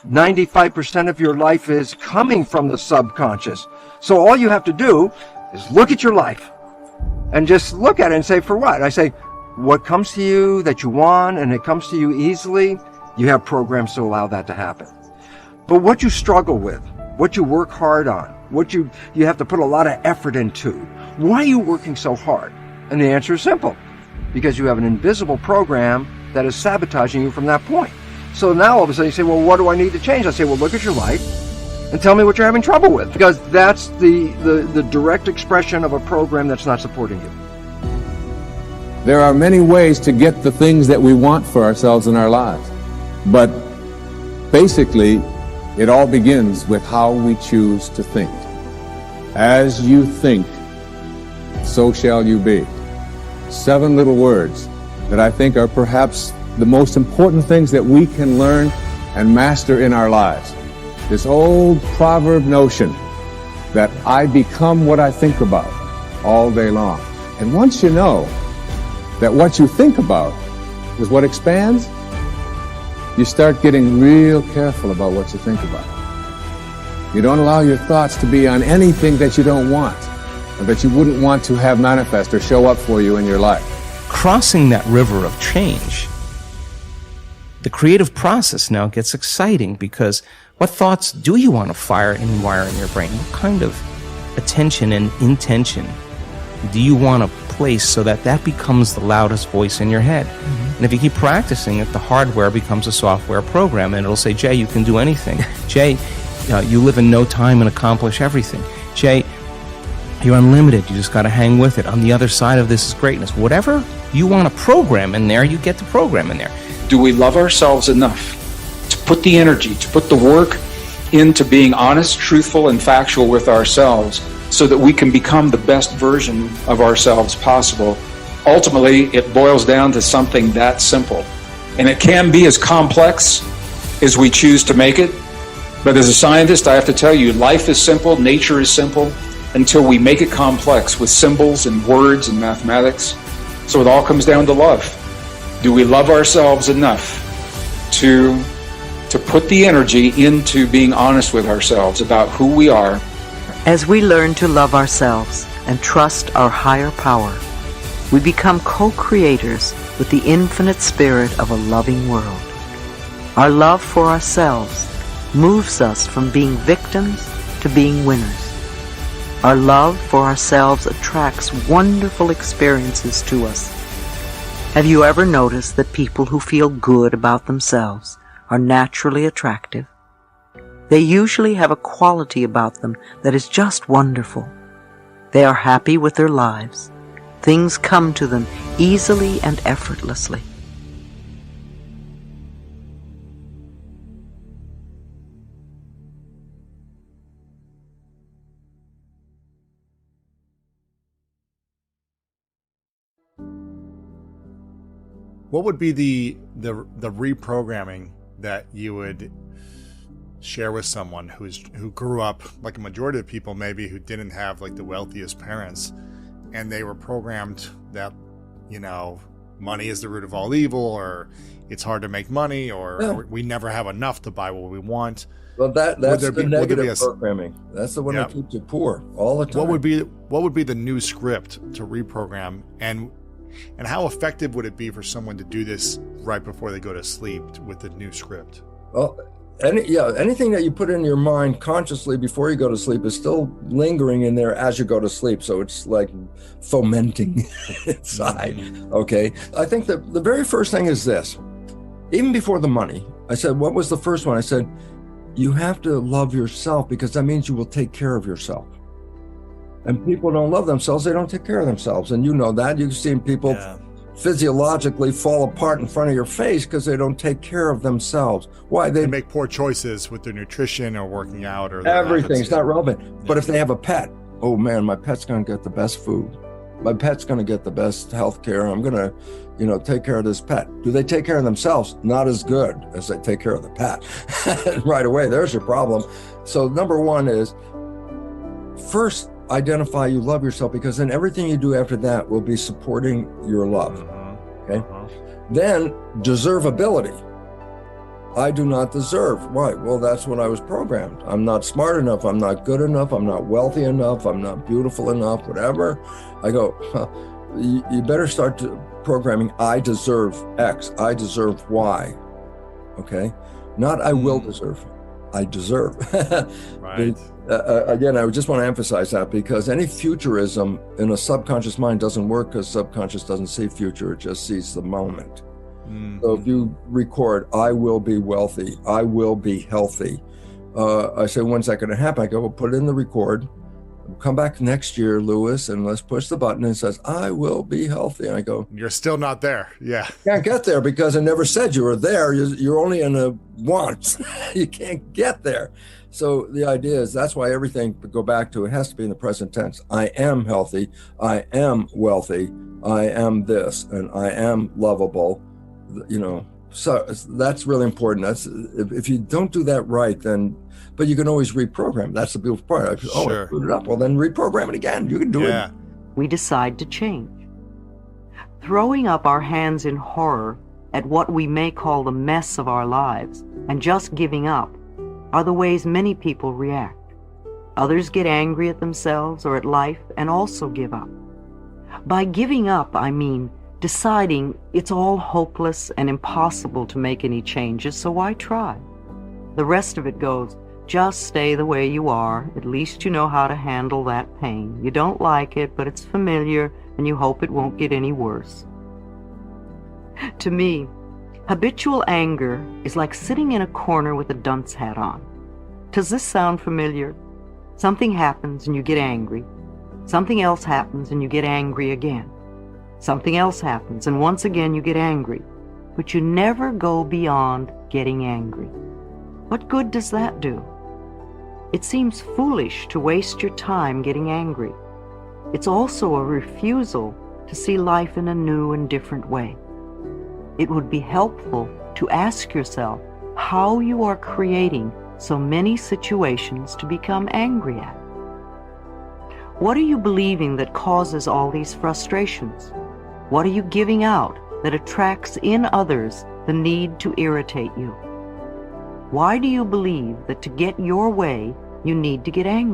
95% of your life is coming from the subconscious. So all you have to do is look at your life and just look at it and say, for what? I say, what comes to you that you want and it comes to you easily, you have programs to allow that to happen. But what you struggle with, what you work hard on, what you have to put a lot of effort into, why are you working so hard? And the answer is simple. Because you have an invisible program that is sabotaging you from that point. So now all of a sudden you say, well, what do I need to change? I say, well, look at your life and tell me what you're having trouble with. Because that's the direct expression of a program that's not supporting you. There are many ways to get the things that we want for ourselves in our lives. But basically, it all begins with how we choose to think. As you think, so shall you be. 7 little words that I think are perhaps the most important things that we can learn and master in our lives. This old proverb notion that I become what I think about all day long. And once you know that what you think about is what expands, you start getting real careful about what you think about. You don't allow your thoughts to be on anything that you don't want, or that you wouldn't want to have manifest or show up for you in your life. Crossing that river of change, the creative process now gets exciting, because what thoughts do you want to fire and wire in your brain? What kind of attention and intention do you want to place so that that becomes the loudest voice in your head? Mm-hmm. And if you keep practicing it, the hardware becomes a software program, and it'll say, Jay, you can do anything. Jay, you live in no time and accomplish everything. Jay, you're unlimited. You just got to hang with it. On the other side of this is greatness. Whatever you want to program in there, you get to program in there. Do we love ourselves enough to put the energy, to put the work into being honest, truthful, and factual with ourselves so that we can become the best version of ourselves possible? Ultimately, it boils down to something that simple. And it can be as complex as we choose to make it. But as a scientist, I have to tell you, life is simple, nature is simple, until we make it complex with symbols and words and mathematics. So it all comes down to love. Do we love ourselves enough to put the energy into being honest with ourselves about who we are? As we learn to love ourselves and trust our higher power, we become co-creators with the infinite spirit of a loving world. Our love for ourselves moves us from being victims to being winners. Our love for ourselves attracts wonderful experiences to us. Have you ever noticed that people who feel good about themselves are naturally attractive? They usually have a quality about them that is just wonderful. They are happy with their lives. Things come to them easily and effortlessly. What would be the reprogramming that you would share with someone who grew up, like a majority of people maybe, who didn't have like the wealthiest parents, and they were programmed that, you know, money is the root of all evil, or it's hard to make money, or we never have enough to buy what we want? Well, that's the negative programming. That's the one that keeps you poor all the time. What would be the new script to reprogram, and how effective would it be for someone to do this right before they go to sleep with the new script? Well, anything that you put in your mind consciously before you go to sleep is still lingering in there as you go to sleep. So it's like fomenting inside. Okay. I think that the very first thing is this. Even before the money, I said, what was the first one? I said, you have to love yourself, because that means you will take care of yourself. And people don't love themselves, they don't take care of themselves. And you know that. You've seen people physiologically fall apart in front of your face because they don't take care of themselves. Why? They make poor choices with their nutrition or working out, or everything's not relevant. But if they have a pet, oh man, my pet's going to get the best food. My pet's going to get the best health care. I'm going to, take care of this pet. Do they take care of themselves? Not as good as they take care of the pet. Right away, there's your problem. So number one is, first, identify you love yourself, because then everything you do after that will be supporting your love. Okay. Then deservability. I do not deserve. Why? Well, that's when I was programmed. I'm not smart enough. I'm not good enough. I'm not wealthy enough. I'm not beautiful enough, whatever. I go, you better start programming, I deserve X. I deserve Y. Okay? Not I will deserve. I deserve. Right. Again, I just want to emphasize that, because any futurism in a subconscious mind doesn't work, because subconscious doesn't see future, it just sees the moment. So if you record, I will be wealthy, I will be healthy. I say, when's that going to happen? I go, well, put it in the record. Come back next year, Lewis, and let's push the button, and it says, I will be healthy. And I go, You're still not there. Yeah. can't get there because I never said you were there. You're only in a want. You can't get there. So the idea is, that's why everything, go back to, it has to be in the present tense. I am healthy. I am wealthy. I am this, and I am lovable. You know, so that's really important. That's if you don't do that right, then, but you can always reprogram. That's the beautiful part. I screwed it up. Well, then reprogram it again. You can do it. We decide to change. Throwing up our hands in horror at what we may call the mess of our lives and just giving up are the ways many people react. Others get angry at themselves or at life and also give up. By giving up, I mean deciding it's all hopeless and impossible to make any changes, so why try? The rest of it goes, just stay the way you are. At least you know how to handle that pain. You don't like it, but it's familiar, and you hope it won't get any worse. To me, habitual anger is like sitting in a corner with a dunce hat on. Does this sound familiar? Something happens and you get angry. Something else happens and you get angry again. Something else happens, and once again you get angry, but you never go beyond getting angry. What good does that do? It seems foolish to waste your time getting angry. It's also a refusal to see life in a new and different way. It would be helpful to ask yourself how you are creating so many situations to become angry at. What are you believing that causes all these frustrations? What are you giving out that attracts in others the need to irritate you? Why do you believe that to get your way, you need to get angry?